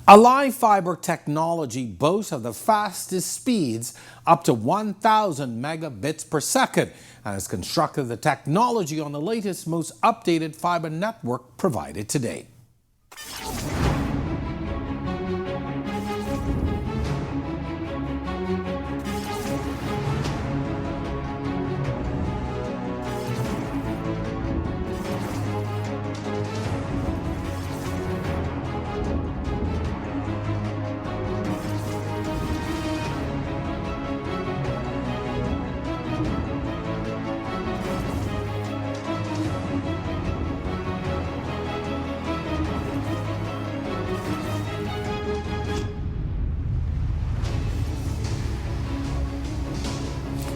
Aliv Fibre technology boasts of the fastest speeds up to 1,000 megabits per second and has constructed the technology on the latest, most updated fiber network provided today.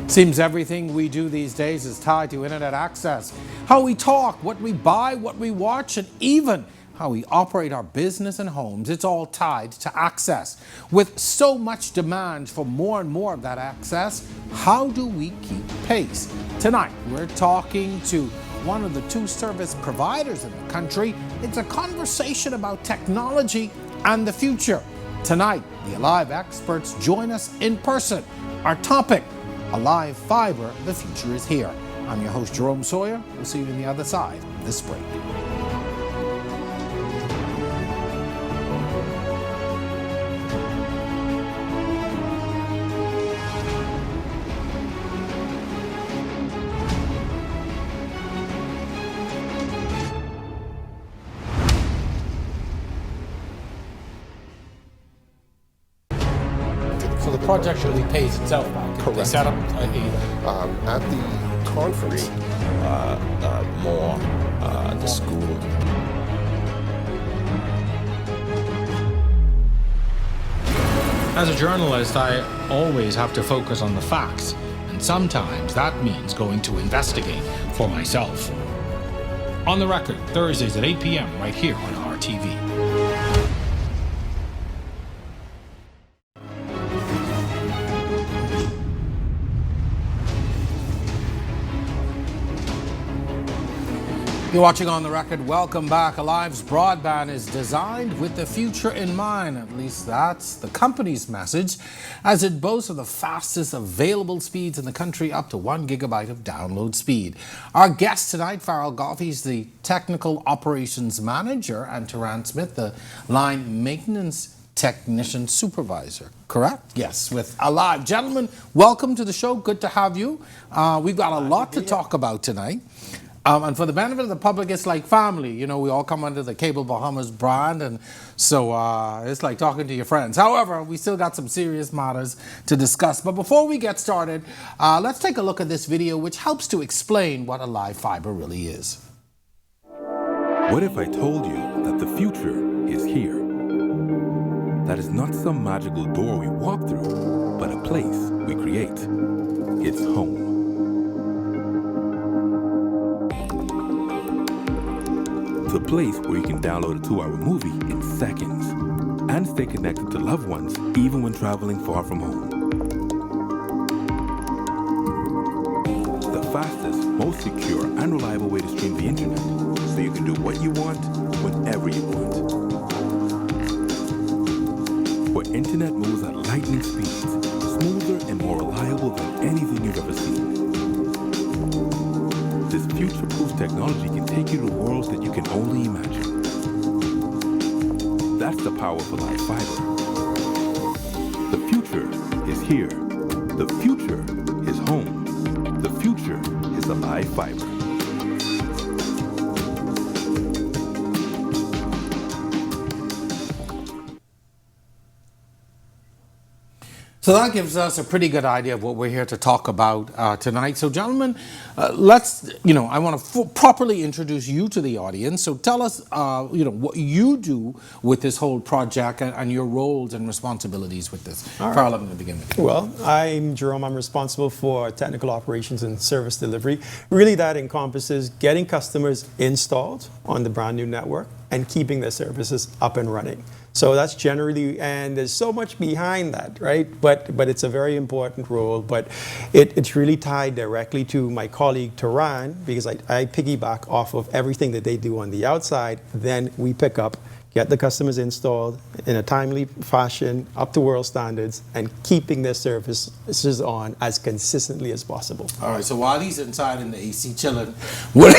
Seems everything we do these days is tied to internet access. How we talk, what we buy, what we watch, and even how we operate our business and homes, it's all tied to access. With so much demand for more and more of that access, how do we keep pace? Tonight, we're talking to one of the two service providers in the country. It's a conversation about technology and the future. Tonight, the Aliv experts join us in person. Our topic, Aliv Fibre, the future is here. I'm your host, Jerome Sawyer. We'll see you on the other side of this break. So the project really pays itself back. Correct. They set up At the conference, the school. As a journalist, I always have to focus on the facts, and sometimes that means going to investigate for myself. On the Record, Thursdays at 8 p.m. right here on RTV. You're watching On the Record. Welcome back. Aliv's broadband is designed with the future in mind. At least that's the company's message, as it boasts of the fastest available speeds in the country, up to 1 gigabyte of download speed. Our guest tonight, Farrell Goff, he's the Technical Operations Manager, and Taran Smith, the Line Maintenance Technician Supervisor. Correct? Yes, with Aliv. Gentlemen, welcome to the show. Good to have you. We've got a lot to talk about tonight. And for the benefit of the public, it's like family. You know, we all come under the Cable Bahamas brand, and so it's like talking to your friends. However, we still got some serious matters to discuss. But before we get started, let's take a look at this video, which helps to explain what Aliv Fibre really is. What if I told you that the future is here? That is not some magical door we walk through, but a place we create. It's home. The place where you can download a 2-hour movie in seconds and stay connected to loved ones even when traveling far from home. The fastest, most secure and reliable way to stream the internet, so you can do what you want, whenever you want. Where internet moves at lightning speeds, smoother and more reliable than anything you've ever seen. This future-proof technology can take you to worlds that you can only imagine. That's the power of Aliv Fibre. The future is here. The future is home. The future is Aliv Fibre. So that gives us a pretty good idea of what we're here to talk about tonight. So gentlemen, let's, I want to properly introduce you to the audience. So tell us, what you do with this whole project and your roles and responsibilities with this. Farrell, I'm going to begin with you. Well, I'm Jerome. I'm responsible for technical operations and service delivery. Really, that encompasses getting customers installed on the brand new network and keeping their services up and running. So that's generally, and there's so much behind that, right? But it's a very important role, but it's really tied directly to my colleague Taran, because I piggyback off of everything that they do on the outside, then we pick up get the customers installed in a timely fashion, up to world standards, and keeping their services on as consistently as possible. All right, so while he's inside in the AC chilling, what,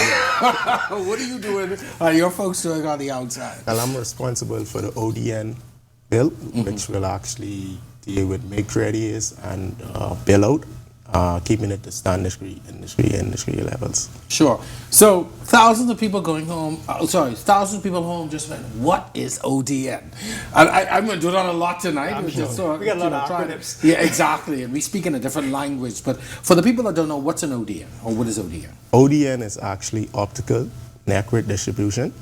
what are you doing? Are your folks doing on the outside? Well, I'm responsible for the ODN build, which will actually deal with make readies and build out, keeping it to industry levels. Sure. So thousands of people going home. Thousands of people home just went, what is ODN? I'm going to do that a lot tonight. I'm Just sure. We got a lot of acronyms. Yeah, exactly. And we speak in a different language. But for the people that don't know, what's an ODN or what is ODN? ODN is actually optical network distribution,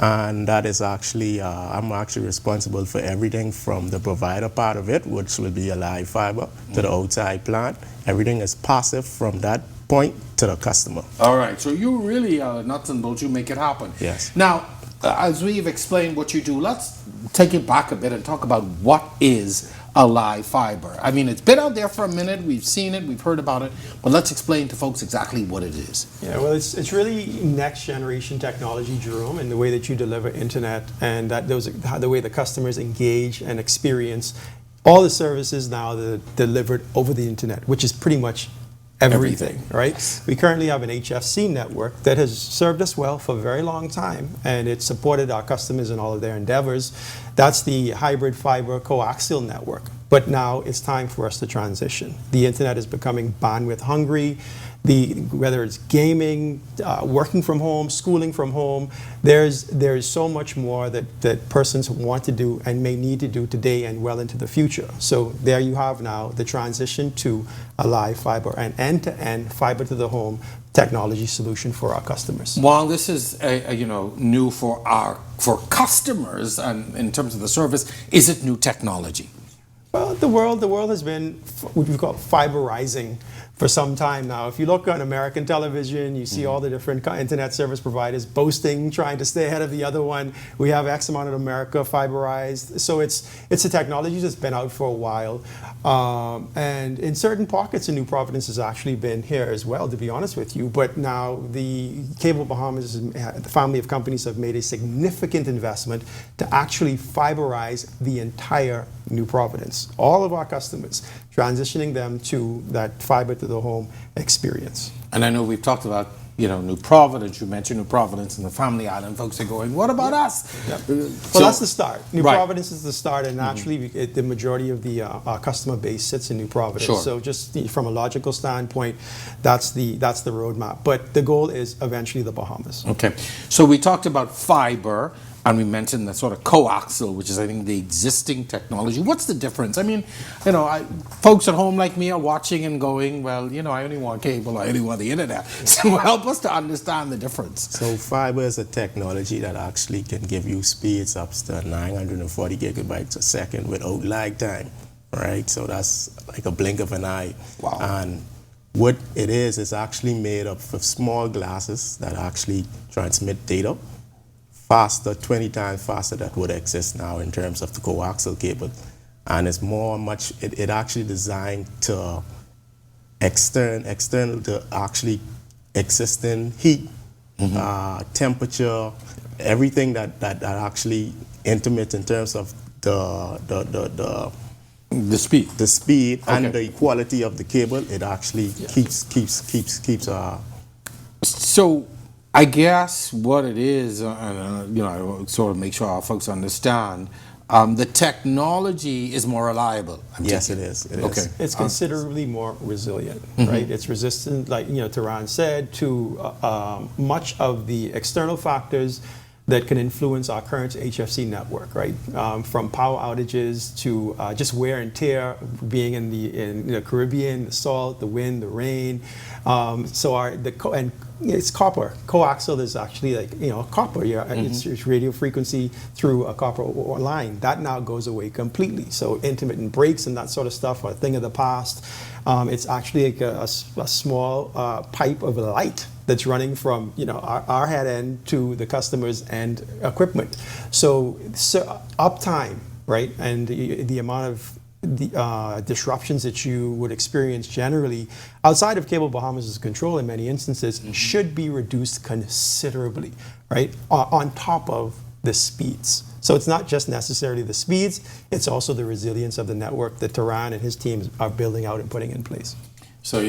and that is actually, I'm actually responsible for everything from the provider part of it, which will be Aliv Fibre, to the outside plant. Everything is passive from that point to the customer. All right, so you really nuts and bolts, you make it happen. Yes. Now, as we've explained what you do, let's take it back a bit and talk about what is Aliv Fibre. I mean, it's been out there for a minute, we've seen it, we've heard about it, but let's explain to folks exactly what it is. Yeah, well, it's really next generation technology, Jerome, and the way that you deliver internet and the way the customers engage and experience all the services now that are delivered over the internet, which is pretty much everything, right? Yes. We currently have an HFC network that has served us well for a very long time, and it's supported our customers in all of their endeavors. That's the hybrid fiber coaxial network. But now it's time for us to transition. The internet is becoming bandwidth hungry. Whether it's gaming, working from home, schooling from home, there's so much more that persons want to do and may need to do today and well into the future. So there you have now the transition to Aliv Fibre, an end-to-end fiber to the home technology solution for our customers. While this is new for customers and in terms of the service, is it new technology? Well, the world has been what we call fiberizing for some time now. If you look on American television, you see all the different internet service providers boasting, trying to stay ahead of the other one. We have X amount of America fiberized. So it's a technology that's been out for a while. And in certain pockets in New Providence has actually been here as well, to be honest with you. But now the Cable Bahamas, the family of companies have made a significant investment to actually fiberize the entire New Providence. All of our customers, transitioning them to that fiber to the home experience. And I know we've talked about New Providence. You mentioned New Providence and the Family Island. Folks are going, what about us? Yep. So That's the start. New right. Providence is the start, and naturally the majority of the our customer base sits in New Providence. Sure. So just from a logical standpoint, that's the roadmap. But the goal is eventually the Bahamas. Okay. So we talked about fiber. And we mentioned the sort of coaxial, which is, I think, the existing technology. What's the difference? I mean, folks at home like me are watching and going, well, I only want cable, I only want the internet. So help us to understand the difference. So fiber is a technology that actually can give you speeds up to 940 gigabytes a second without lag time, right? So that's like a blink of an eye. Wow. And what it is actually made up of small glasses that actually transmit data faster, 20 times faster than would exist now in terms of the coaxial cable. And it's it actually designed to external to actually existing heat, temperature, everything that actually intimate in terms of the speed Okay. and the quality of the cable. It actually keeps So I guess what it is, I sort of make sure our folks understand, the technology is more reliable. Yes, it is. It is. Okay. It's considerably more resilient, right? It's resistant, like Tehran said, to much of the external factors that can influence our current HFC network, right? From power outages to just wear and tear, being in the Caribbean, the salt, the wind, the rain. It's copper. Coaxial is actually like copper. Yeah, it's radio frequency through a copper line. That now goes away completely. So intermittent breaks and that sort of stuff are a thing of the past. It's actually like a small pipe of light that's running from our head end to the customer's end equipment. So uptime, right, and the amount of disruptions that you would experience generally outside of Cable Bahamas' control in many instances should be reduced considerably, right, on top of the speeds. So it's not just necessarily the speeds, it's also the resilience of the network that Taran and his teams are building out and putting in place. So,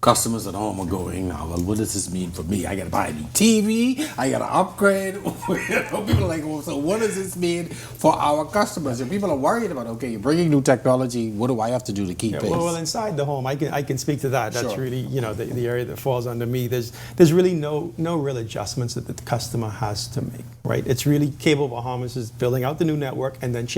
customers at home are going, now, well, what does this mean for me? I got to buy a new TV. I got to upgrade. People are like, well, so what does this mean for our customers? And people are worried about, okay, you're bringing new technology. What do I have to do to keep pace? Well, inside the home, I can speak to that. That's Sure. really, the area that falls under me. There's really no real adjustments that the customer has to make, right? It's really Cable Bahamas is building out the new network and then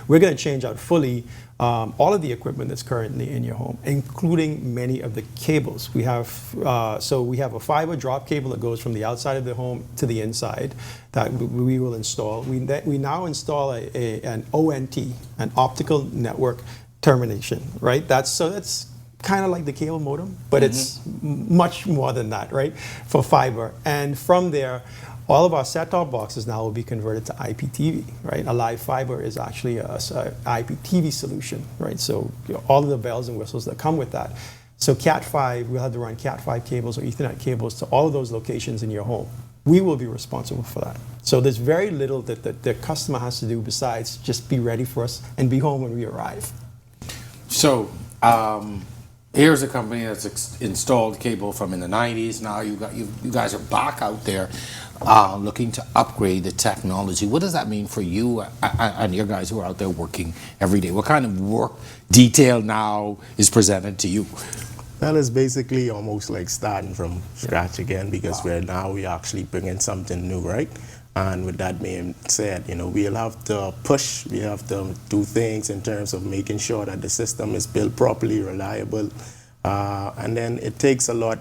we're going to change out fully all of the equipment that's currently in your home, including many of the cables. We have a fiber drop cable that goes from the outside of the home to the inside that we will install. We now install an ONT, an optical network termination, right? That's kind of like the cable modem, but it's much more than that, right? For fiber. And from there, all of our set-top boxes now will be converted to IPTV, right? Aliv Fibre is actually a IPTV solution, right? So all of the bells and whistles that come with that. So Cat5, we'll have to run Cat5 cables or Ethernet cables to all of those locations in your home. We will be responsible for that. So there's very little that the customer has to do besides just be ready for us and be home when we arrive. So, here's a company that's installed cable from in the 90s. Now you guys are back out there looking to upgrade the technology. What does that mean for you and your guys who are out there working every day? What kind of work detail now is presented to you? That is basically almost like starting from scratch again, because we're actually bringing something new, right? And with that being said, we'll have to push, we have to do things in terms of making sure that the system is built properly, reliable, and then it takes a lot,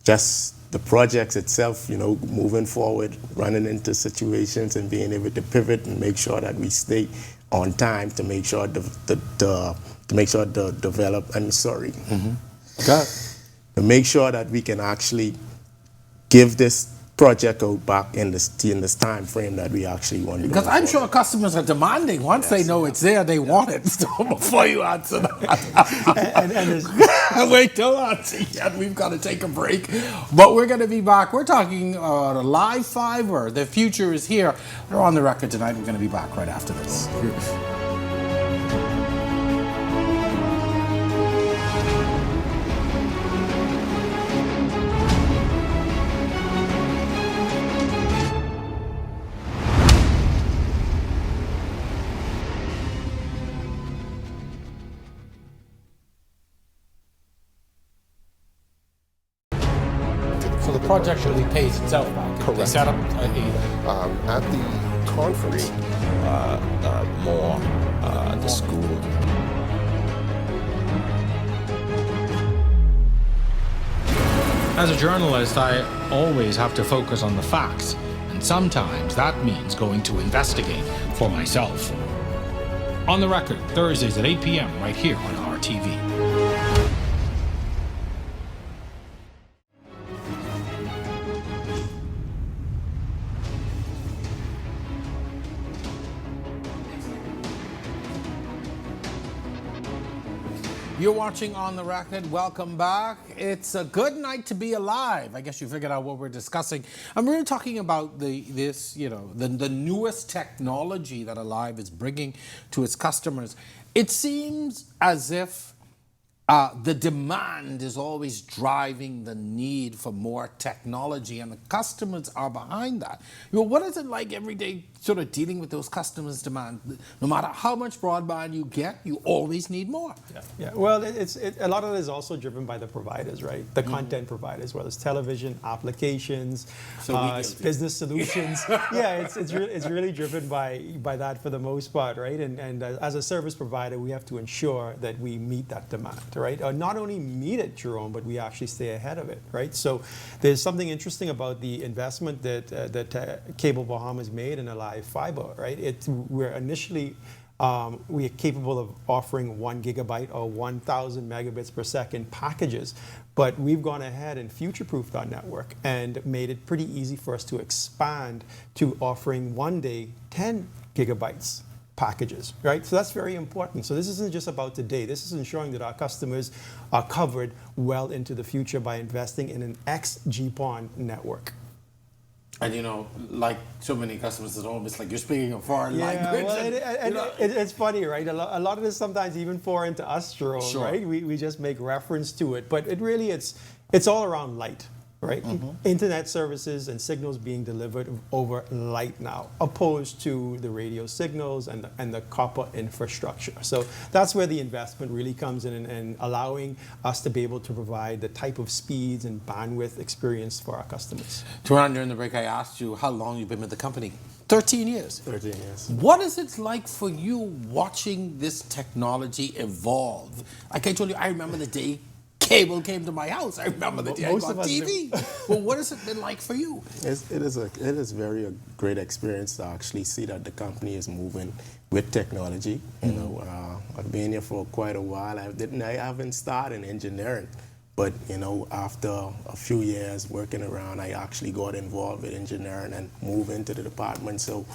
just the projects itself, moving forward, running into situations and being able to pivot and make sure that we stay on time to make sure to make sure that we can actually give this project out back in this time frame that we actually want. Because I'm sure customers are demanding. Once they know it's there, they want it. So before you answer that, wait, don't answer yet. We've got to take a break. But we're going to be back. We're talking about Aliv Fibre. The future is here. We're on the record tonight. We're going to be back right after this. So the project really pays itself back. Correct. They set up At the conference, the school. As a journalist, I always have to focus on the facts, and sometimes that means going to investigate for myself. On the record, Thursdays at 8 p.m. right here on RTV. You're watching On the Record. Welcome back. It's a good night to be alive. I guess you figured out what we're discussing. I'm really talking about the newest technology that Aliv is bringing to its customers. It seems as if the demand is always driving the need for more technology, and the customers are behind that. What is it like every day sort of dealing with those customers' demand? No matter how much broadband you get, you always need more. Yeah. Well, a lot of it is also driven by the providers, right? The content providers, whether it's television, applications, business solutions. Yeah, it's really driven by that for the most part, right? And as a service provider, we have to ensure that we meet that demand, right? Or not only meet it, Jerome, but we actually stay ahead of it, right? So there's something interesting about the investment that Cable Bahamas made in Aliv Fibre, right? We're initially we are capable of offering 1 gigabyte or 1,000 megabits per second packages, but we've gone ahead and future-proofed our network and made it pretty easy for us to expand to offering one day 10 gigabytes packages, right? So that's very important. So this isn't just about today. This is ensuring that our customers are covered well into the future by investing in an ex-GPON network. And like so many customers at home, it's like you're speaking a foreign language. Well, it's funny, right? A lot of this sometimes even foreign to us, Jerome, Sure. right? We just make reference to it, but it really it's all around light, right? Internet services and signals being delivered over light now, opposed to the radio signals and the copper infrastructure. So that's where the investment really comes in and allowing us to be able to provide the type of speeds and bandwidth experience for our customers. Turan, during the break, I asked you how long you've been with the company. 13 years. 13 years. What is it like for you watching this technology evolve? Like I told you, I remember the day cable came to my house. I remember the day I Most got of us TV. Well, what has it been like for you? It is very a great experience to actually see that the company is moving with technology. I've been here for quite a while. I haven't started in engineering, but after a few years working around, I actually got involved with engineering and moved into the department. So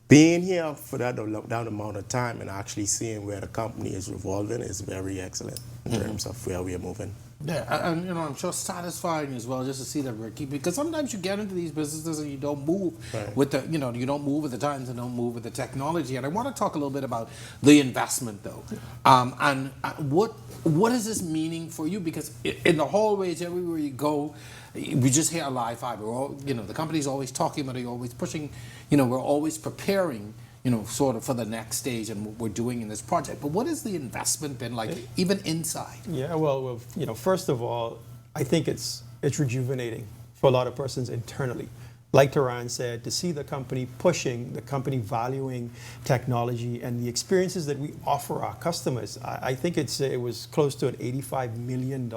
being here for that amount of time and actually seeing where the company is revolving is very excellent in terms of where we are moving. Yeah, and I'm sure satisfying as well just to see that we're keeping, because sometimes you get into these businesses and you don't move with the, you don't move with the times and don't move with the technology. And I want to talk a little bit about the investment though, and what is this meaning for you? Because in the hallways everywhere you go, we just hear Aliv Fibre. The company's always talking about it, you're always pushing. We're always preparing. Sort of for the next stage and what we're doing in this project. But what has the investment been like, even inside? Yeah, well, first of all, I think it's rejuvenating for a lot of persons internally. Like Turan said, to see the company pushing, the company valuing technology and the experiences that we offer our customers. I think it was close to an $85 million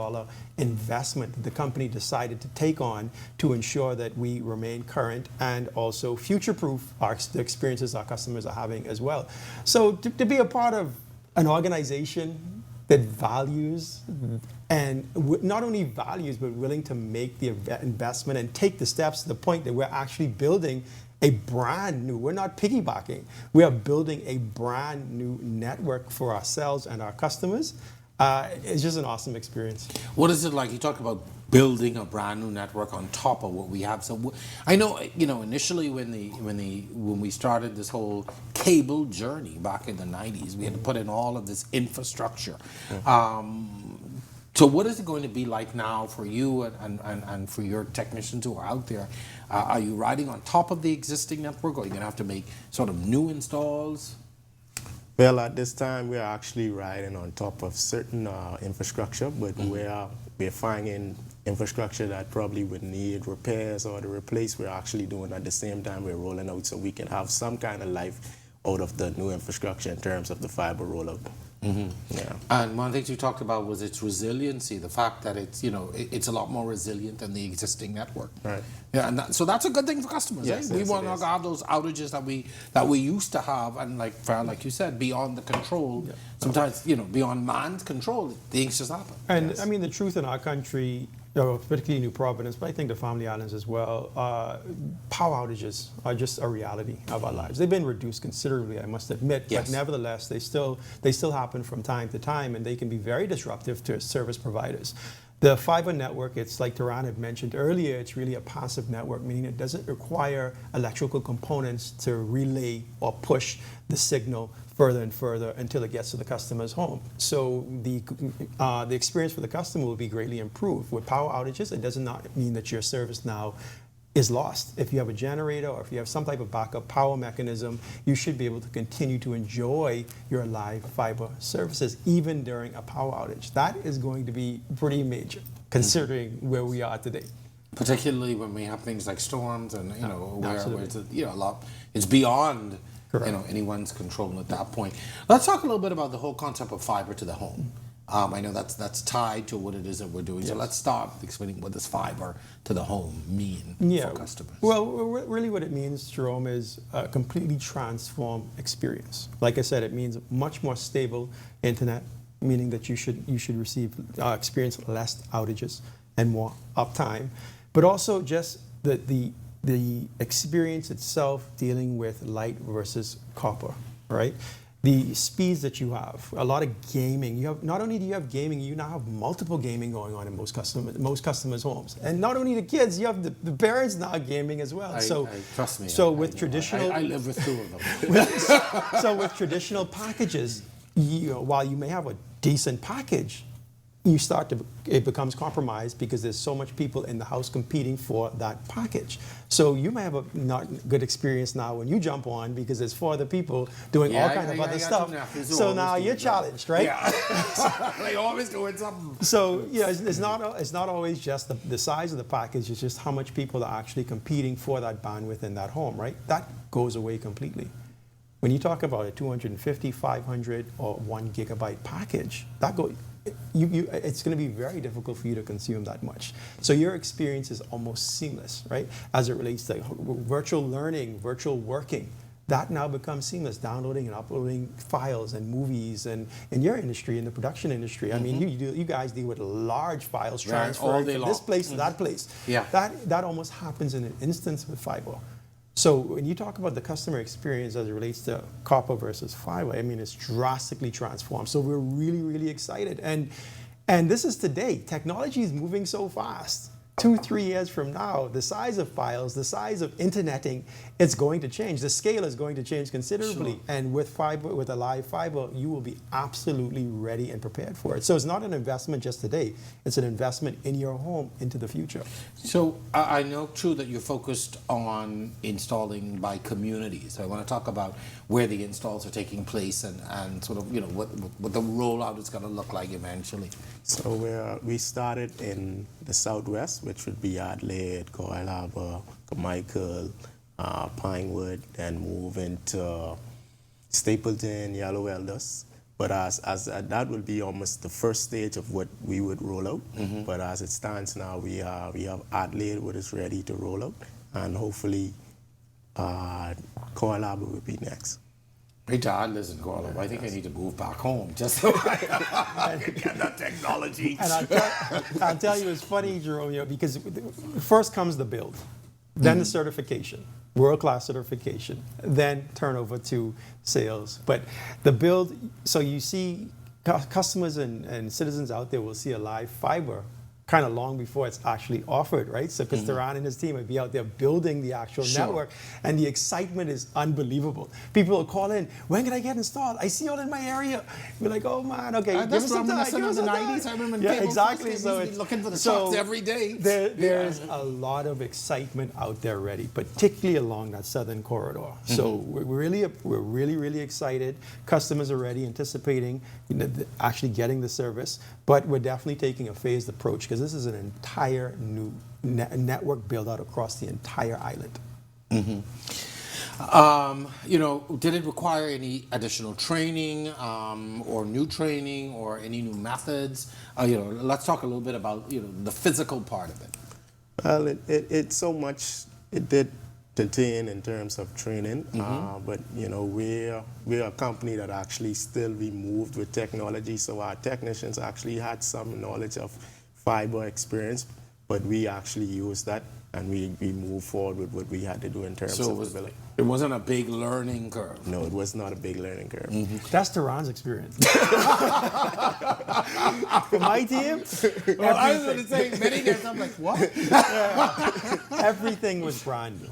investment that the company decided to take on to ensure that we remain current and also future-proof the experiences our customers are having as well. So to be a part of an organization that values and not only values but willing to make the investment and take the steps to the point that we're actually building a brand new, we're not piggybacking, we are building a brand new network for ourselves and our customers. It's just an awesome experience. What is it like? You talked about building a brand new network on top of what we have. So I know, initially when we started this whole cable journey back in the 90s, we had to put in all of this infrastructure. So what is it going to be like now for you and for your technicians who are out there? Are you riding on top of the existing network, or are you going to have to make sort of new installs? Well, at this time, we're actually riding on top of certain infrastructure, but we're finding infrastructure that probably would need repairs or to replace. We're actually doing at the same time we're rolling out, so we can have some kind of life out of the new infrastructure in terms of the fiber rollout. Yeah. And one of the things you talked about was its resiliency, the fact that it's it's a lot more resilient than the existing network. Right. Yeah, and so that's a good thing for customers. Yes, we yes, want to have those outages that we used to have, and like you said, beyond the control. Yeah. Sometimes beyond man's control, things just happen. And I mean, the truth in our country, particularly New Providence, but I think the Family Islands as well, power outages are just a reality of our lives. They've been reduced considerably, I must admit, but nevertheless, they still happen from time to time, and they can be very disruptive to service providers. The fiber network, it's like Turan had mentioned earlier, it's really a passive network, meaning it doesn't require electrical components to relay or push the signal further and further until it gets to the customer's home. So the experience for the customer will be greatly improved. With power outages, it does not mean that your service now is lost. If you have a generator or if you have some type of backup power mechanism, you should be able to continue to enjoy your Aliv Fibre services even during a power outage. That is going to be pretty major considering where we are today. Particularly when we have things like storms and where it's a lot, it's beyond anyone's control at that point. Let's talk a little bit about the whole concept of fiber to the home. I know that's tied to what it is that we're doing. Yes. So let's start explaining what does fiber to the home mean for customers. Well, really what it means, Jerome, is a completely transformed experience. Like I said, it means much more stable internet, meaning that you should experience less outages and more uptime, but also just the experience itself dealing with light versus copper, right? the speeds that you have, a lot of gaming. You have, not only do you have gaming, you now have multiple gaming going on in most customers' homes. And not only the kids, you have the parents now gaming as well. Trust me. So with traditional, I live with two of them. so with traditional packages, while you may have a decent package, it becomes compromised because there's so much people in the house competing for that package. So you may have a not good experience now when you jump on because there's 4 other people doing all kind of other stuff. So now you're challenged, right? Yeah. They always doing something. So it's not always just the size of the package. It's just how much people are actually competing for that bandwidth in that home, right? That goes away completely. When you talk about a 250, 500, or 1 gigabyte package, it's going to be very difficult for you to consume that much. So your experience is almost seamless, right? As it relates to virtual learning, virtual working, that now becomes seamless, downloading and uploading files and movies. And in your industry, in the production industry, I mean, you guys deal with large files transferring from this place to that place. Yeah. That almost happens in an instance with fiber. So when you talk about the customer experience as it relates to copper versus fiber, I mean, it's drastically transformed. So we're really, really excited. And this is today. Technology is moving so fast. 2-3 years from now, the size of files, the size of interneting, it's going to change. The scale is going to change considerably. Sure. And with fiber, with Aliv Fibre, you will be absolutely ready and prepared for it. So it's not an investment just today. It's an investment in your home into the future. So I know, too, that you're focused on installing by communities. So I want to talk about where the installs are taking place and sort of, what the rollout is going to look like eventually. So we started in the Southwest, which would be Adelaide, Coral Harbour, Carmichael, Pinewood, and move into Stapleton, Yellow Elders. But as that will be almost the first stage of what we would roll out. Mm-hmm. But as it stands now, we have Adelaide, what is ready to roll out, and hopefully Coral Harbour will be next. Hey, Dad, listen, Coral, I think I need to move back home just so I can get that technology. And I'll tell you, it's funny, Jerome, because first comes the build, then the certification, world-class certification, then turnover to sales. But the build, so you see customers and citizens out there will see Aliv Fibre kind of long before it's actually offered, right? So because Taran and his team would be out there building the actual network, and the excitement is unbelievable. People will call in, when can I get installed? I see all in my area. We're like, oh man, okay, give us some time. Give us some time. I remember yeah, exactly. So it's looking for the trucks every day. There's a lot of excitement out there ready, particularly along that southern corridor. So we're really excited. Customers are ready, anticipating actually getting the service, but we're definitely taking a phased approach because this is an entire new network build out across the entire island. Did it require any additional training or new training or any new methods? Let's talk a little bit about the physical part of it. Well, it so much it did contain in terms of training, but we're a company that actually still we moved with technology, so our technicians actually had some knowledge of fiber experience, but we actually used that and we moved forward with what we had to do in terms of ability. It wasn't a big learning curve. No, it was not a big learning curve. That's Taran's experience. For my team, well, I was going to say many days. I'm like, what? Everything was brand new,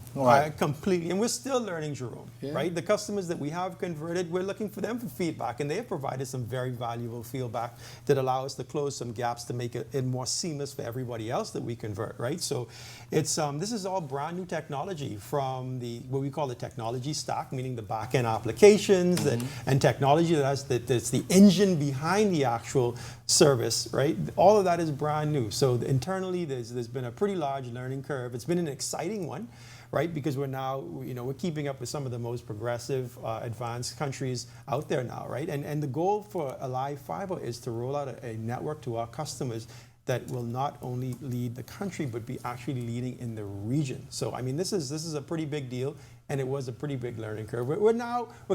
completely, and we're still learning, Jerome. Right? The customers that we have converted, we're looking for them for feedback, and they have provided some very valuable feedback that allow us to close some gaps to make it more seamless for everybody else that we convert. Right? So, it's this is all brand new technology from what we call the technology stack, meaning the back-end applications and technology that's the engine behind the actual service, right? All of that is brand new. So internally, there's been a pretty large learning curve. It's been an exciting one, right? Because we're now, we're keeping up with some of the most progressive, advanced countries out there now, right? And the goal for Aliv Fibre is to roll out a network to our customers that will not only lead the country, but be actually leading in the region. So, I mean, this is a pretty big deal, and it was a pretty big learning curve. We're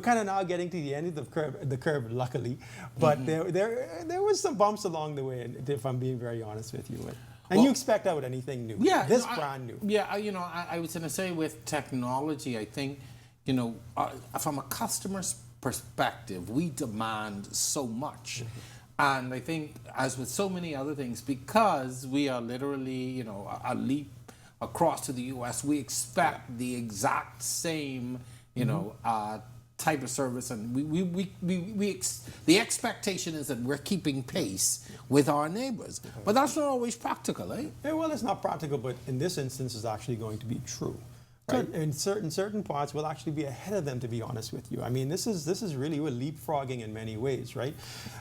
kind of now getting to the end of the curve, luckily, but there was some bumps along the way, if I'm being very honest with you. And you expect that with anything new. Yeah, brand new. Yeah, I was going to say with technology, I think, from a customer's perspective, we demand so much. And I think, as with so many other things, because we are literally, a leap across to the U.S., we expect the exact same, type of service, and the expectation is that we're keeping pace with our neighbors. But that's not always practical, eh? Yeah, well, it's not practical, but in this instance, it's actually going to be true. Right? In certain parts, we'll actually be ahead of them, to be honest with you. I mean, this is really, we're leapfrogging in many ways, right?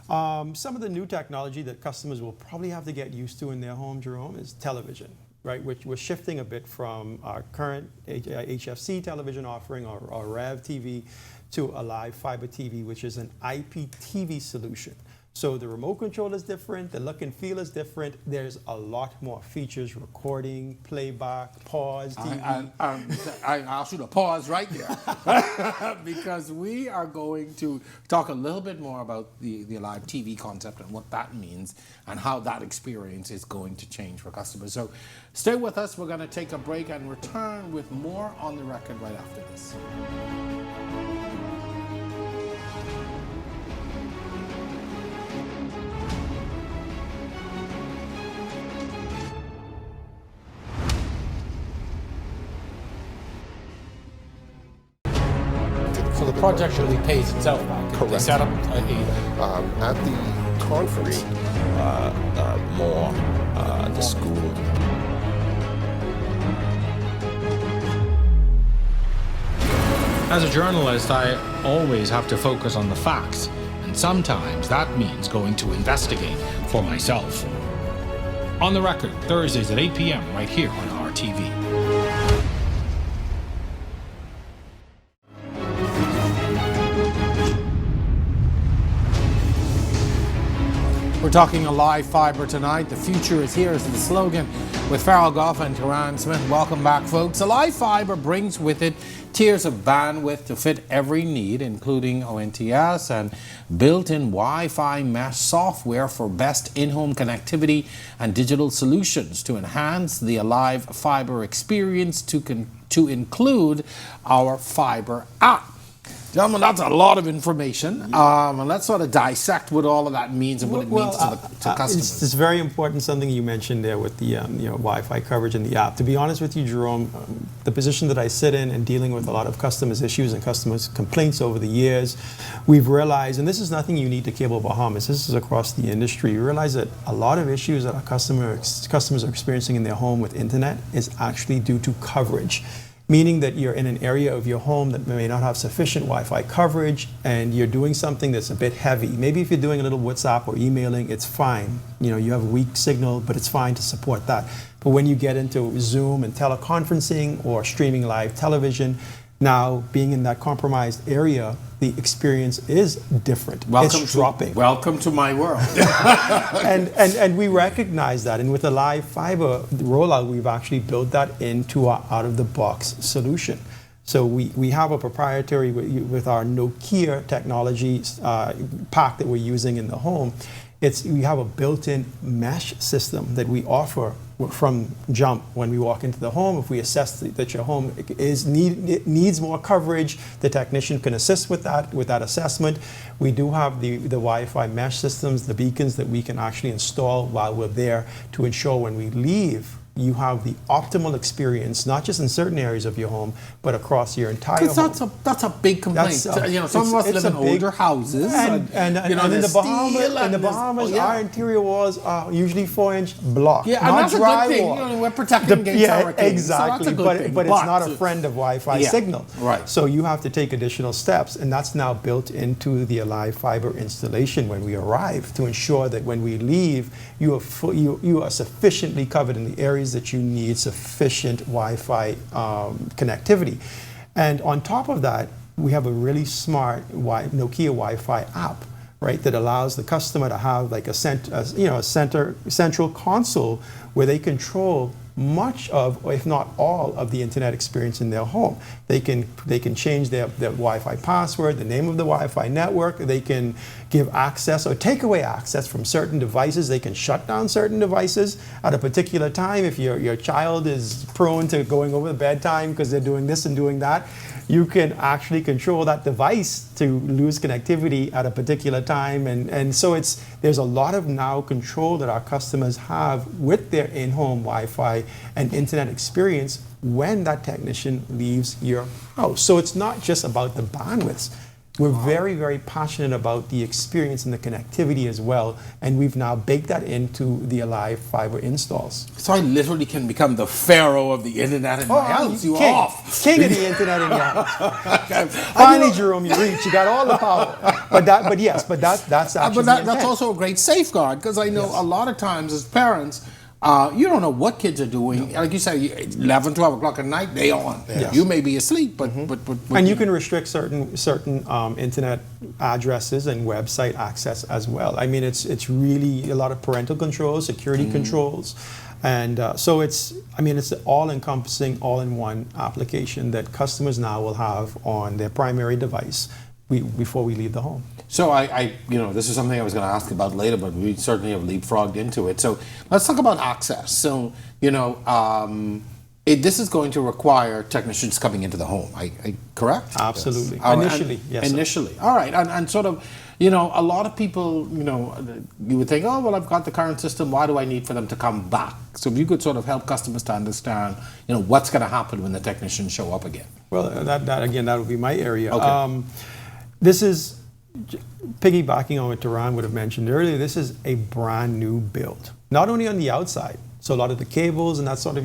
Some of the new technology that customers will probably have to get used to in their home, Jerome, is television. Right, which we're shifting a bit from our current HFC television offering or REV TV to Aliv Fibre TV, which is an IPTV solution. So the remote control is different, the look and feel is different. There's a lot more features: recording, playback, pause, TV. I'll shoot a pause right there because we are going to talk a little bit more about the Aliv TV concept and what that means and how that experience is going to change for customers. So stay with us. We're going to take a break and return with more On the Record right after this. So the project really pays itself back. Correct. They set up At the conference, the school. As a journalist, I always have to focus on the facts, and sometimes that means going to investigate for myself. On the Record, Thursdays at 8 p.m. right here on RTV. We're talking Aliv Fibre tonight. The future is here is the slogan with Farrell Goff and Taran Smith. Welcome back, folks. Aliv Fibre brings with it tiers of bandwidth to fit every need, including ONTS and built-in Wi-Fi mesh software for best in-home connectivity and digital solutions to enhance the Aliv Fibre experience to include our Fibre app. Gentlemen, that's a lot of information, and let's sort of dissect what all of that means and what it means to customers. It's very important, something you mentioned there with the Wi-Fi coverage in the app. To be honest with you, Jerome, the position that I sit in and dealing with a lot of customers' issues and customers' complaints over the years, we've realized, and this is nothing unique to Cable Bahamas, this is across the industry, you realize that a lot of issues that our customers are experiencing in their home with internet is actually due to coverage. Meaning that you're in an area of your home that may not have sufficient Wi-Fi coverage and you're doing something that's a bit heavy. Maybe if you're doing a little WhatsApp or emailing, it's fine. You have a weak signal, but it's fine to support that. But when you get into Zoom and teleconferencing or streaming live television, now being in that compromised area, the experience is different. It's dropping. Welcome to my world. and we recognize that. And with the Aliv Fibre rollout, we've actually built that into our out-of-the-box solution. So we have a proprietary, with our Nokia technology pack that we're using in the home, we have a built-in mesh system that we offer from jump when we walk into the home. If we assess that your home needs more coverage, the technician can assist with that assessment. We do have the Wi-Fi mesh systems, the beacons that we can actually install while we're there to ensure when we leave, you have the optimal experience, not just in certain areas of your home, but across your entire home. Because that's a big complaint. Some of us live in older houses. And in the Bahamas, our interior walls are usually 4-inch block. Yeah, and that's a good thing. We're protecting against hurricanes. Exactly, so that's a good but thing. it's not a friend of Wi-Fi signal. Right. So you have to take additional steps, and that's now built into the Aliv Fibre installation when we arrive to ensure that when we leave, you are sufficiently covered in the areas that you need sufficient Wi-Fi connectivity. And on top of that, we have a really smart Nokia Wi-Fi app, right, that allows the customer to have like a central console where they control much of, or if not all, of the internet experience in their home. They can change their Wi-Fi password, the name of the Wi-Fi network. They can give access or take away access from certain devices. They can shut down certain devices at a particular time. If your child is prone to going over the bedtime because they're doing this and doing that, you can actually control that device to lose connectivity at a particular time. And so there's a lot of now control that our customers have with their in-home Wi-Fi and internet experience when that technician leaves your house. So it's not just about the bandwidths. We're very, very passionate about the experience and the connectivity as well, and we've now baked that into the Aliv Fibre installs. So I literally can become the pharaoh of the internet in my house. You king, off. King of the internet in your house. Finally, Jerome, you reach. You got all the power. But that's actually But that's also a great safeguard, because I know a lot of times as parents, you don't know what kids are doing. Like you said, 11, 12 o'clock at night, they on. Yes. You may be asleep, but and you can restrict certain internet addresses and website access as well. I mean, it's really a lot of parental controls, security controls, and so it's an all-encompassing, all-in-one application that customers now will have on their primary device before we leave the home. So this is something I was going to ask about later, but we certainly have leapfrogged into it. So let's talk about access. So, this is going to require technicians coming into the home, correct? Absolutely. Yes. Initially, yes. Initially. All right. And sort of, a lot of people, you would think, oh, well, I've got the current system. Why do I need for them to come back? So if you could sort of help customers to understand, what's going to happen when the technicians show up again. Well, that would be my area. Okay. This is, piggybacking on what Duran would have mentioned earlier, this is a brand new build. Not only on the outside, so a lot of the cables and that sort of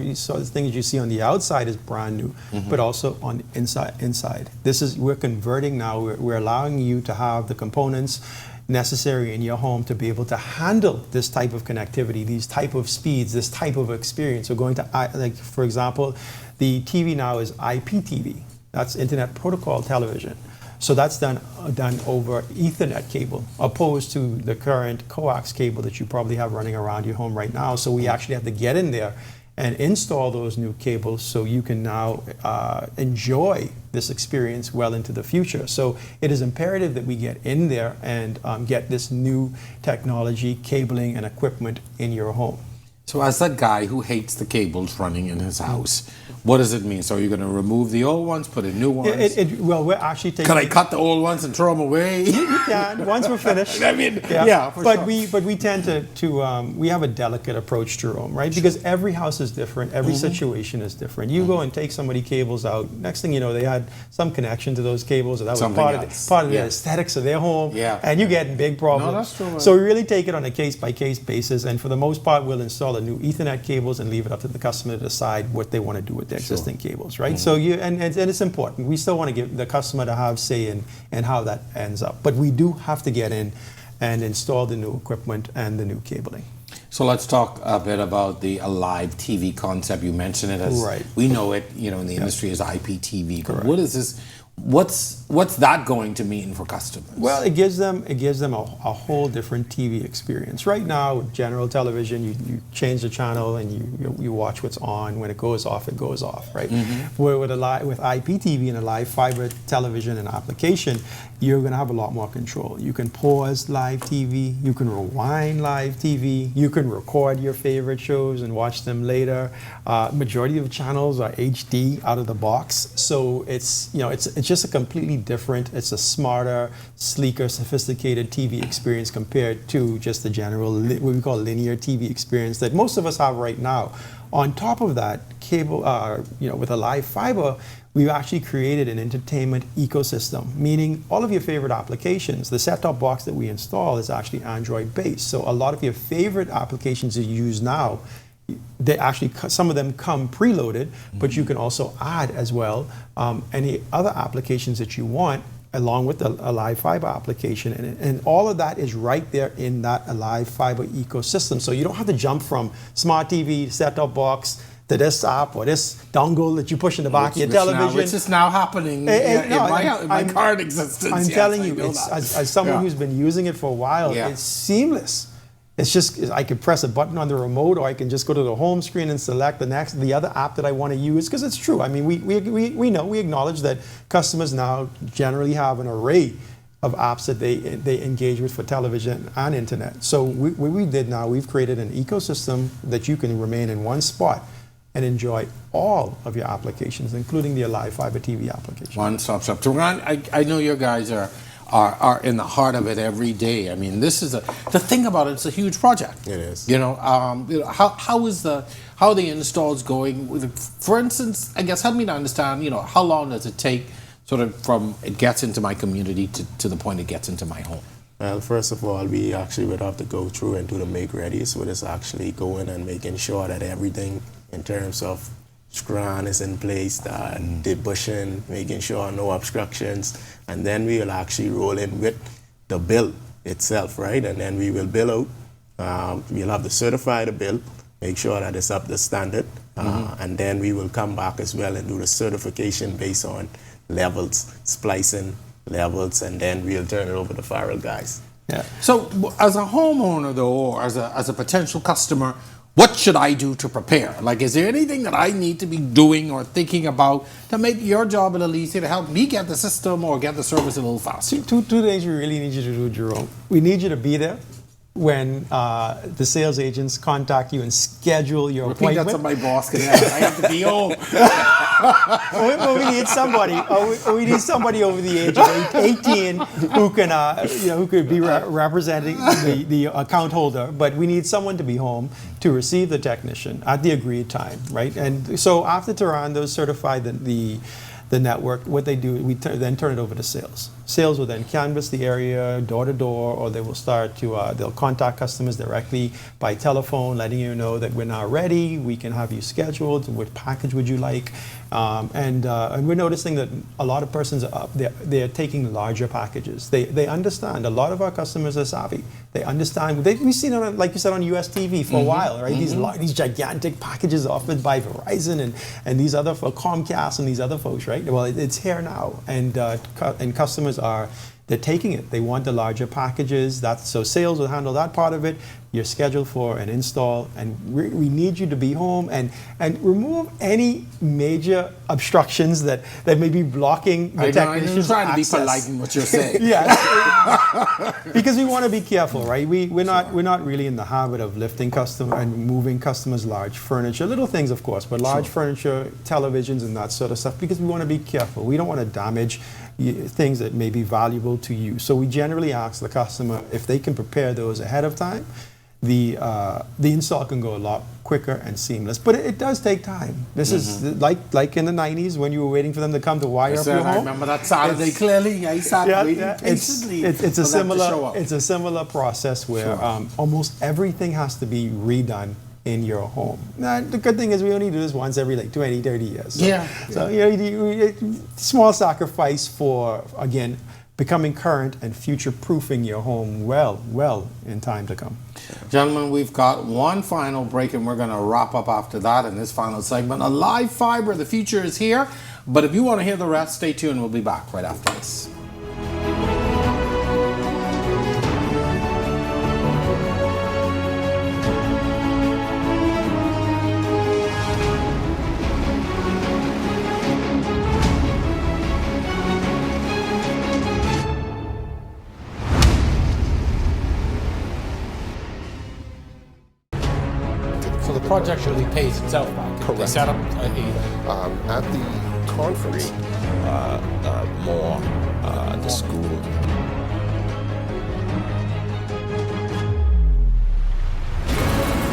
things you see on the outside is brand new, but also on the inside. We're converting now, we're allowing you to have the components necessary in your home to be able to handle this type of connectivity, these type of speeds, this type of experience. We're going to, like for example, the TV now is IPTV. That's Internet Protocol Television. So that's done over Ethernet cable, opposed to the current coax cable that you probably have running around your home right now. So we actually have to get in there and install those new cables so you can now enjoy this experience well into the future. So it is imperative that we get in there and get this new technology, cabling, and equipment in your home. So as that guy who hates the cables running in his house, what does it mean? So you're going to remove the old ones, put in new ones? Well, we're actually taking... Can I cut the old ones and throw them away? You can, once we're finished. I mean, yeah, for but sure. we tend to we have a delicate approach to Rome, right? Because every house is different, every situation is different. You go and take somebody's cables out, next thing you know, they had some connection to those cables, or that was part of the aesthetics of their home, and you get in big problems. No, that's true. So we really take it on a case-by-case basis, and for the most part, we'll install a new Ethernet cables and leave it up to the customer to decide what they want to do with their existing cables, right? So and it's important. We still want to give the customer to have say in how that ends up. But we do have to get in and install the new equipment and the new cabling. So let's talk a bit about the Aliv TV concept. You mentioned it as, we know it, in the industry as IPTV. But what is this? What's that going to mean for customers? Well, it gives them a whole different TV experience. Right now, with general television, you change the channel and you watch what's on. When it goes off, right? Where with IPTV and Aliv Fibre television and application, you're going to have a lot more control. You can pause live TV, you can rewind live TV, you can record your favorite shows and watch them later. Majority of channels are HD out of the box, so it's just a completely different, it's a smarter, sleeker, sophisticated TV experience compared to just the general, what we call linear TV experience that most of us have right now. On top of that, cable, with Aliv Fibre, we've actually created an entertainment ecosystem, meaning all of your favorite applications, the set-top box that we install is actually Android-based. So a lot of your favorite applications that you use now, they actually, some of them come preloaded, but you can also add as well any other applications that you want along with the Aliv Fibre application. And all of that is right there in that Aliv Fibre ecosystem. So you don't have to jump from smart TV, set-top box, to this app or this dongle that you push in the back of your television. Which is now happening in my current existence. I'm telling you, as someone who's been using it for a while, it's seamless. It's just, I can press a button on the remote, or I can just go to the home screen and select the other app that I want to use, because it's true. I mean, we acknowledge that customers now generally have an array of apps that they engage with for television and internet. So what we did now, we've created an ecosystem that you can remain in one spot and enjoy all of your applications, including the Aliv Fibre TV application. One-stop shop. Turan, I know you guys are in the heart of it every day. I mean, this is the thing about it. It's a huge project. It is. How are the installs going? For instance, I guess help me to understand. How long does it take, sort of from it gets into my community to the point it gets into my home? Well, first of all, we actually would have to go through and do the make ready. So it's actually going and making sure that everything in terms of scran is in place, that the bushing, making sure no obstructions, and then we will actually roll in with the bill itself, right? And then we will bill out. We'll have to certify the bill, make sure that it's up to standard, and then we will come back as well and do the certification based on levels, splicing levels, and then we'll turn it over to Farrell guys. Yeah. So, as a homeowner, though, or as a potential customer, what should I do to prepare? Like, is there anything that I need to be doing or thinking about to make your job a little easier, to help me get the system or get the service a little faster? Two things we really need you to do, Jerome. We need you to be there when the sales agents contact you and schedule your Repeat appointment. that so my boss can have. I have to be home. we need somebody. We need somebody over the age of 18 who could be representing the account holder. But we need someone to be home to receive the technician at the agreed time, right? And so after Toronto certified the network, what they do, we then turn it over to sales. Sales will then canvass the area door to door, or they will start to, they'll contact customers directly by telephone, letting you know that we're now ready, we can have you scheduled, what package would you like? And we're noticing that a lot of persons, they're taking larger packages. They understand. A lot of our customers are savvy. They understand. We've seen it, like you said, on US TV for a while, right? These gigantic packages offered by Verizon and these other, Comcast and these other folks, right? Well, it's here now, and customers they're taking it. They want the larger packages. So sales will handle that part of it. You're scheduled for an install, and we need you to be home and remove any major obstructions that may be blocking the technician's I'm trying to be access. polite in what you're saying. Yeah, because we want to be careful, right? We're not really in the habit of lifting customer and moving customers' large furniture, little things of course, but large furniture, televisions, and that sort of stuff, because we want to be careful. We don't want to damage things that may be valuable to you. So we generally ask the customer if they can prepare those ahead of time. The install can go a lot quicker and seamless, but it does take time. This is like in the 90s when you were waiting for them to come to wire up your home. I remember that Saturday clearly. I sat waiting patiently. It's a similar process where almost everything has to be redone in your home. Now, the good thing is we only do this once every 20, 30 years. So, small sacrifice for, again, becoming current and future-proofing your home well in time to come. Gentlemen, we've got one final break and we're going to wrap up after that in this final segment. Aliv Fibre, the future is here. But if you want to hear the rest, stay tuned. We'll be back right after this. The project really pays itself back. Correct. They set up At the conference, the school.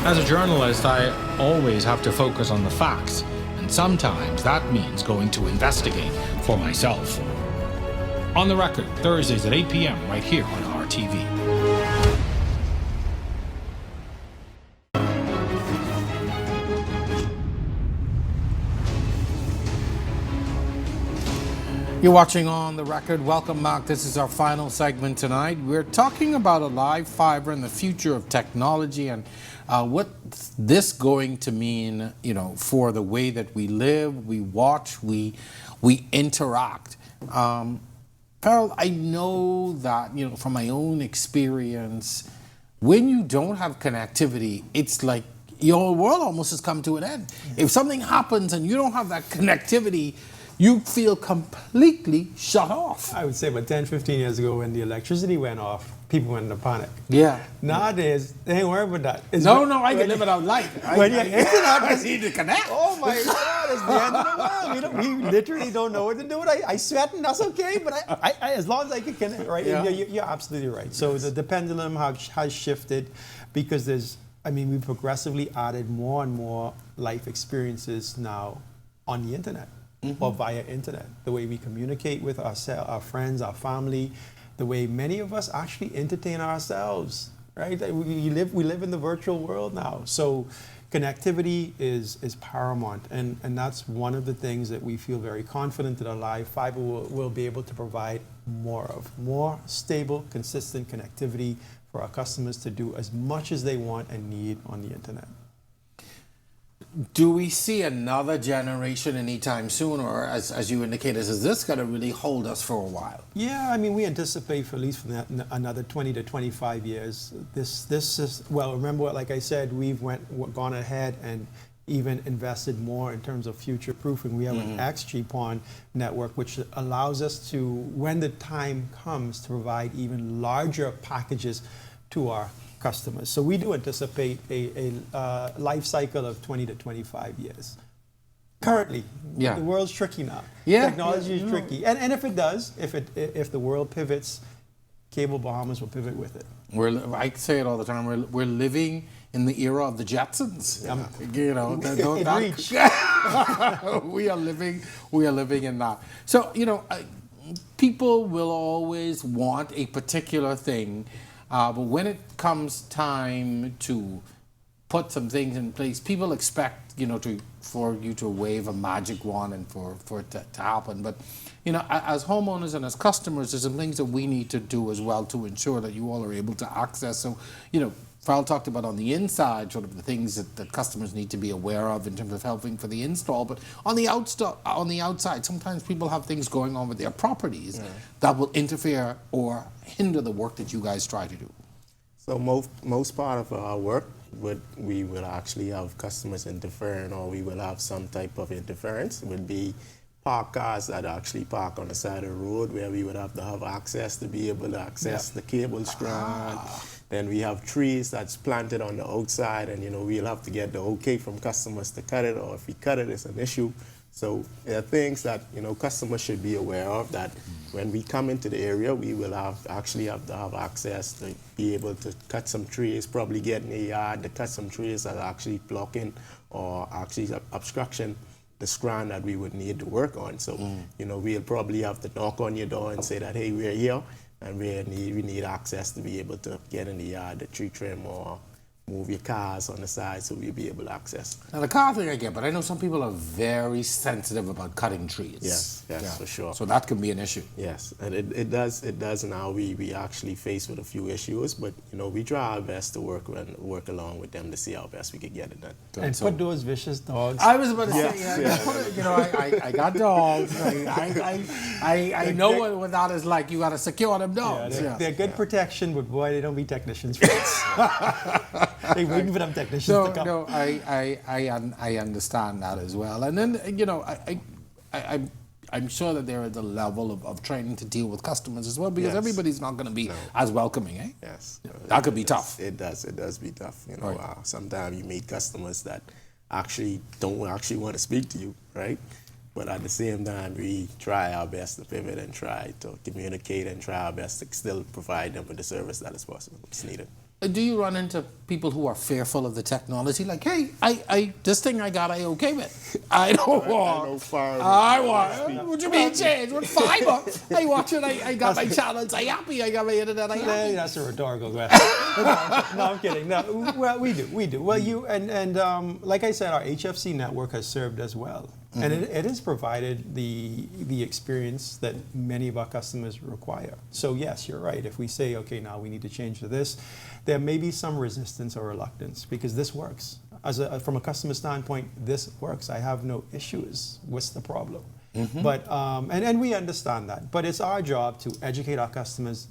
As a journalist, I always have to focus on the facts, and sometimes that means going to investigate for myself. On the Record, Thursdays at 8 p.m. right here on RTV. You're watching On the Record. Welcome back. This is our final segment tonight. We're talking about Aliv Fibre and the future of technology and what's this going to mean, for the way that we live, we watch, we interact. Farrell, I know that, from my own experience, when you don't have connectivity, it's like your world almost has come to an end. If something happens and you don't have that connectivity you feel completely shut off. I would say about 10, 15 years ago when the electricity went off, people went into panic. Yeah. Nowadays, they ain't worried about that. It's No, I can live without light. When your internet I need to connect. Oh my God, it's the end of the world. We literally don't know what to do with it. I sweat and that's okay, but I as long as I can connect, right? Yeah. You're absolutely right. So the pendulum has shifted because we progressively added more and more life experiences now on the internet or via internet. The way we communicate with our friends, our family, the way many of us actually entertain ourselves, right? We live in the virtual world now. So connectivity is paramount, and that's one of the things that we feel very confident that Aliv Fibre will be able to provide more stable, consistent connectivity for our customers to do as much as they want and need on the internet. Do we see another generation anytime soon, or as you indicated, is this going to really hold us for a while? Yeah, we anticipate for at least another 20 to 25 years. This is, well, remember, like I said, we've gone ahead and even invested more in terms of future proofing. We have an XGPON network, which allows us to, when the time comes, to provide even larger packages to our customers. So we do anticipate a life cycle of 20 to 25 years. Currently, the world's tricky now. Technology is tricky, and if it does, if the world pivots, Cable Bahamas will pivot with it. I say it all the time. We're living in the era of the Jetsons. We are living in that. So people will always want a particular thing. But when it comes time to put some things in place, people expect, for you to wave a magic wand and for it to happen. But, as homeowners and as customers, there's some things that we need to do as well to ensure that you all are able to access. So, Farrell talked about on the inside, sort of the things that customers need to be aware of in terms of helping for the install. But on the outside, sometimes people have things going on with their properties that will interfere or hinder the work that you guys try to do. So most part of our work, we will actually have customers interfering, or we will have some type of interference. It would be parked cars that actually park on the side of the road, where we would have to have access to be able to access the cable strand. Then we have trees that's planted on the outside, and we'll have to get the okay from customers to cut it, or if we cut it, it's an issue. So there are things that customers should be aware of, that when we come into the area, we will actually have to have access to be able to cut some trees, probably get in a yard to cut some trees that are actually blocking or actually obstruction the strand that we would need to work on. So we'll probably have to knock on your door and say that, hey, we're here, and we need access to be able to get in the yard, the tree trim, or move your cars on the side so we'll be able to access. Now, the car thing I get, but I know some people are very sensitive about cutting trees. Yes, for sure. So that can be an issue. Yes, and it does now. We actually face with a few issues, but we try our best to work along with them to see how best we can get it done. And put those vicious dogs. I was about to say, I got dogs. I know what that is like. You got to secure them dogs. They're good protection, but boy, they don't be technicians for us. They're waiting for them technicians to come. No, I understand that as well. And then, I'm sure that there is a level of training to deal with customers as well, because everybody's not going to be as welcoming, eh? Yes. That could be tough. It does be tough. Right. Sometimes you meet customers that actually don't actually want to speak to you, right? But at the same time, we try our best to pivot and try to communicate and try our best to still provide them with the service that is possible, it's needed. Do you run into people who are fearful of the technology? Like, hey, this thing I got, I okay with. I don't want. I want. What do you mean change? With fiber, I watch it. I got my channels. I happy. I got my internet. I happy. That's a rhetorical question. No, I'm kidding. No, well, we do. Well, you and like I said, our HFC network has served as well. Mm-hmm. And it has provided the experience that many of our customers require. So yes, you're right. If we say, okay, now we need to change to this, there may be some resistance or reluctance, because this works. From a customer standpoint, this works. I have no issues. What's the problem? But and we understand that. But it's our job to educate our customers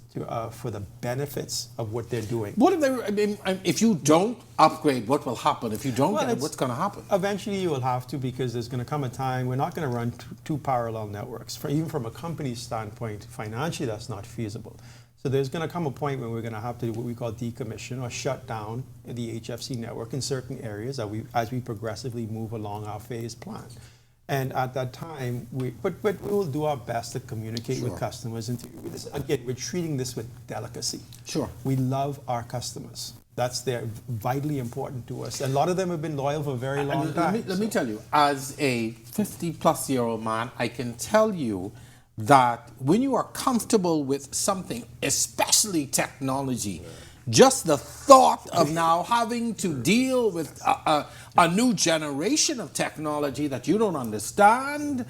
for the benefits of what they're doing. What if I mean, if you don't upgrade, what will happen? If you don't Well, get it, what's going to happen? Eventually, you will have to, because there's going to come a time we're not going to run two parallel networks. Even from a company standpoint, financially, that's not feasible. So there's going to come a point when we're going to have to do what we call decommission or shut down the HFC network in certain areas as we progressively move along our phase plan. And at that time, but we will do our best to communicate with customers. And again, we're treating this with delicacy. Sure. We love our customers. They're vitally important to us. A lot of them have been loyal for a very long time. Let me tell you, as a 50-plus-year-old man, I can tell you that when you are comfortable with something, especially technology, just the thought of now having to deal with a new generation of technology that you don't understand,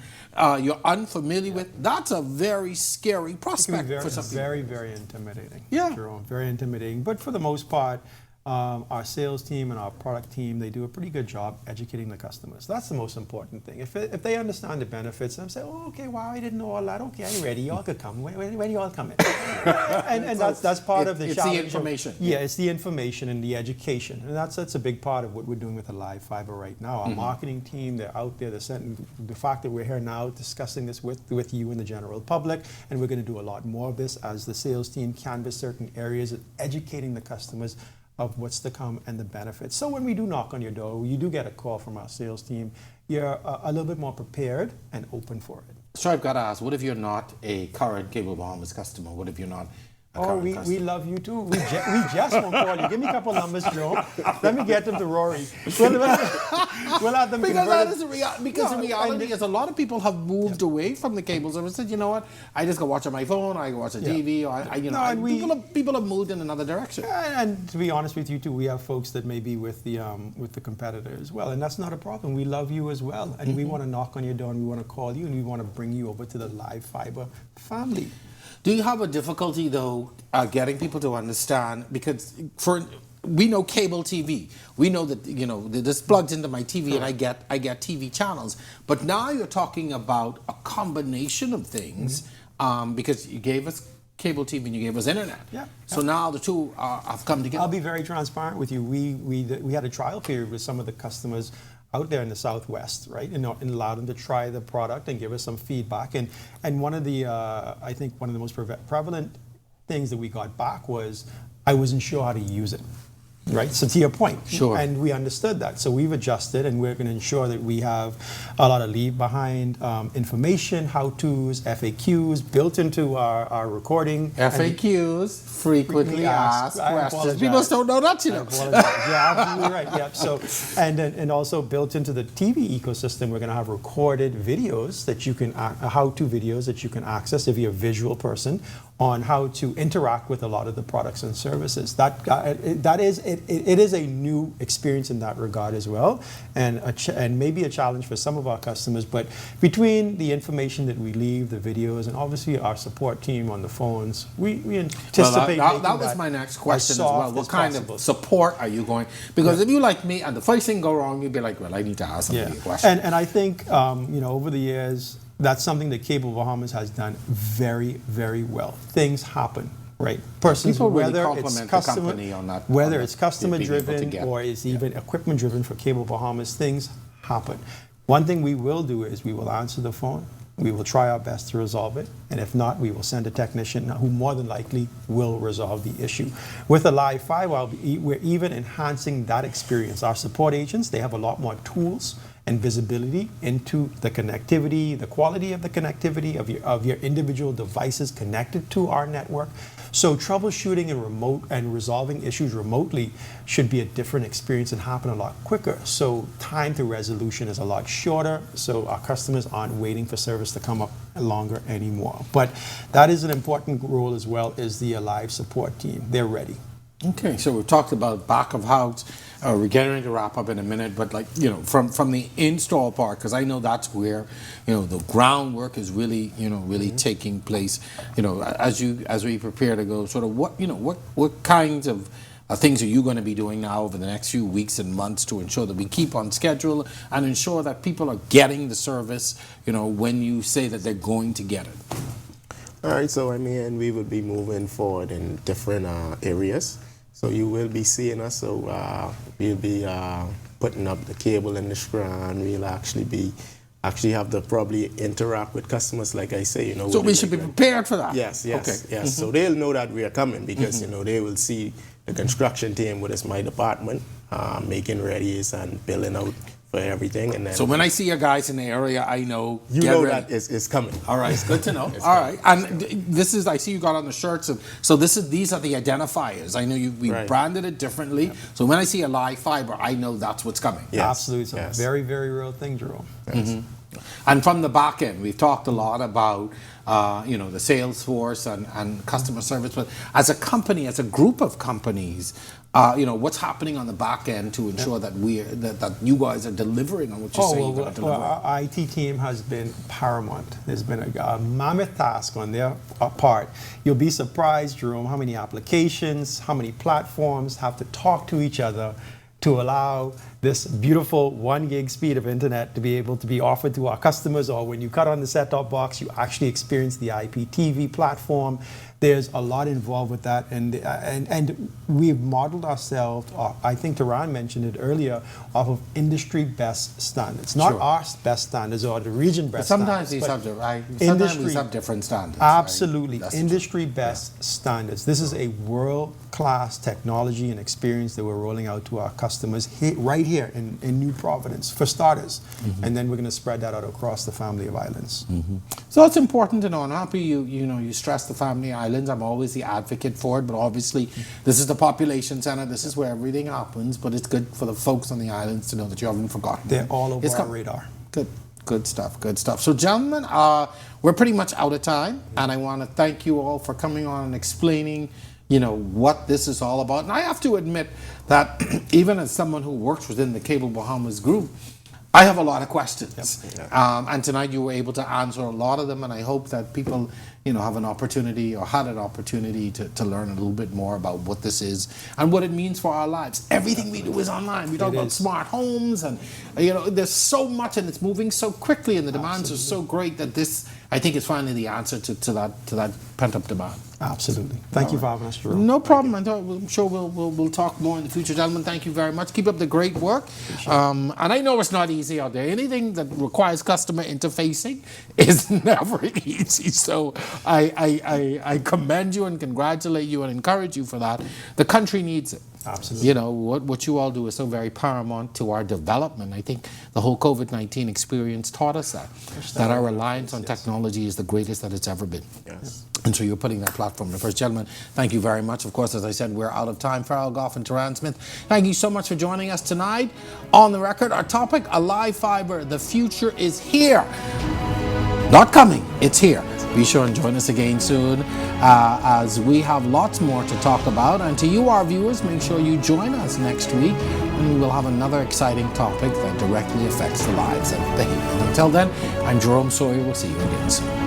you're unfamiliar with, that's a very scary prospect for some people. Very, very intimidating. Yeah. Jerome, very intimidating. But for the most part, our sales team and our product team, they do a pretty good job educating the customers. That's the most important thing. If they understand the benefits, and say, oh, okay, wow, I didn't know all that. Okay, I'm ready. Y'all could come. When y'all coming? and that's part of the challenge. It's the information. Yeah, it's the information and the education. And that's a big part of what we're doing with Aliv Fibre right now. Our marketing team, they're out there. The fact that we're here now discussing this with you and the general public, and we're going to do a lot more of this as the sales team canvass certain areas, educating the customers of what's to come and the benefits. So when we do knock on your door, you do get a call from our sales team, you're a little bit more prepared and open for it. So I've got to ask, what if you're not a current Cable Bahamas customer? What if you're not a current customer? We love you too. We just won't call you. Give me a couple numbers, Joe. Let me get them to Rory. We'll have them because converted. that is the reality is a lot of people have moved away from the cables and said, you know what, I just go watch on my phone, I go watch on TV, or people have moved in another direction. And to be honest with you too, we have folks that may be with the competitor as well, and that's not a problem. We love you as well, and we want to knock on your door, and we want to call you, and we want to bring you over to the Aliv Fibre family. Do you have a difficulty though getting people to understand, because we know cable TV. We know that this plugs into my TV and I get TV channels. But now you're talking about a combination of things because you gave us cable TV and you gave us internet. Yeah. So now the two have come together. I'll be very transparent with you. We had a trial period with some of the customers out there in the Southwest, right? And allowed them to try the product and give us some feedback. And one of the I think one of the most prevalent things that we got back was, I wasn't sure how to use it. Right, so to your point, sure, and we understood that. So we've adjusted, and we're going to ensure that we have a lot of leave behind information, how-tos, FAQs built into our recording. FAQs, frequently asked questions. People don't know that, you know. Yeah, absolutely right. Yeah. So and also built into the TV ecosystem, we're going to have recorded videos that you can how-to videos that you can access if you're a visual person, on how to interact with a lot of the products and services. It is a new experience in that regard as well, and maybe a challenge for some of our customers. But between the information that we leave, the videos, and obviously our support team on the phones, we anticipate that was my next question as well. What kind of support are you going? Because if you like me, and the first thing go wrong, you'd be like, well, I need to ask somebody a question. And I think over the years, that's something that Cable Bahamas has done very, very well. Things happen, right? Whether it's customer driven or it's even equipment driven for Cable Bahamas, things happen. One thing we will do is we will answer the phone. We will try our best to resolve it, and if not, we will send a technician who more than likely will resolve the issue. With Aliv Fibre, we're even enhancing that experience. Our support agents, they have a lot more tools and visibility into the connectivity, the quality of the connectivity of your individual devices connected to our network. So troubleshooting and resolving issues remotely should be a different experience and happen a lot quicker. So time to resolution is a lot shorter, so our customers aren't waiting for service to come up longer anymore. But that is an important role as well, is the Aliv support team. They're ready. Okay, so we've talked about back of house. We're getting ready to wrap up in a minute, but from the install part, because I know that's where the groundwork is really taking place. As we prepare to go, sort of what kinds of things are you going to be doing now over the next few weeks and months to ensure that we keep on schedule and ensure that people are getting the service, when you say that they're going to get it? All right, so I mean, we will be moving forward in different areas. So you will be seeing us. So we'll be putting up the cable in the screen. We'll actually have to probably interact with customers, like I say, So we should be prepared for that. Yes, yes, okay. yes. So they'll know that we are coming because they will see the construction team, what is my department, making ready and billing out for everything. And then so when I see you guys in the area, I know you know ready. That it's coming. All right, it's good to know. All right, and this is, I see you got on the shirts, so these are the identifiers. I know we branded it differently. Yep. So when I see Aliv Fibre, I know that's what's coming. Yes. Absolutely, it's a very, very real thing, Jerome. Yes. And from the back end, we've talked a lot about the sales force and customer service, but as a company, as a group of companies, what's happening on the back end to ensure that that you guys are delivering on what you say you're going to deliver? Well, our IT team has been paramount. There's been a mammoth task on their part. You'll be surprised, Jerome, how many applications, how many platforms have to talk to each other to allow this beautiful 1 gig speed of internet to be able to be offered to our customers, or when you cut on the set-top box, you actually experience the IPTV platform. There's a lot involved with that, and we've modeled ourselves, I think Taran mentioned it earlier, off of industry best standards. Not our best standards or the region best sometimes standards. Sometimes we have different standards. Absolutely. Right? Industry best standards. This is a world-class technology and experience that we're rolling out to our customers right here in New Providence, for starters. And then we're going to spread that out across the family of islands. So it's important to know, and I'm happy you stress the family islands. I'm always the advocate for it, but obviously this is the population center. This is where everything happens, but it's good for the folks on the islands to know that you haven't forgotten. They're all over our radar. Good stuff. So gentlemen, we're pretty much out of time, and I want to thank you all for coming on and explaining what this is all about. And I have to admit that even as someone who works within the Cable Bahamas group, I have a lot of questions. And tonight you were able to answer a lot of them, and I hope that people have an opportunity or had an opportunity to learn a little bit more about what this is and what it means for our lives. Everything we do is online. We talk about smart homes, and there's so much, and it's moving so quickly, and the demands are so great that this, I think, is finally the answer to that pent-up demand. Absolutely. Thank you for having us, Jerome. No problem. I'm sure we'll talk more in the future. Gentlemen, thank you very much. Keep up the great work. And I know it's not easy out there. Anything that requires customer interfacing is never easy. So I commend you and congratulate you and encourage you for that. The country needs it. Absolutely. What you all do is so very paramount to our development. I think the whole COVID-19 experience taught us that our reliance on technology is the greatest that it's ever been. Yes. And so you're putting that platform in. First, gentlemen, thank you very much. Of course, as I said, we're out of time. Farrell Goff and Taran Smith, thank you so much for joining us tonight. On the record, our topic, Aliv Fibre, the future is here. Not coming, it's here. Be sure and join us again soon as we have lots more to talk about. And to you, our viewers, make sure you join us next week when we will have another exciting topic that directly affects the lives of the Haiti. And until then, I'm Jerome Sawyer. We'll see you again soon.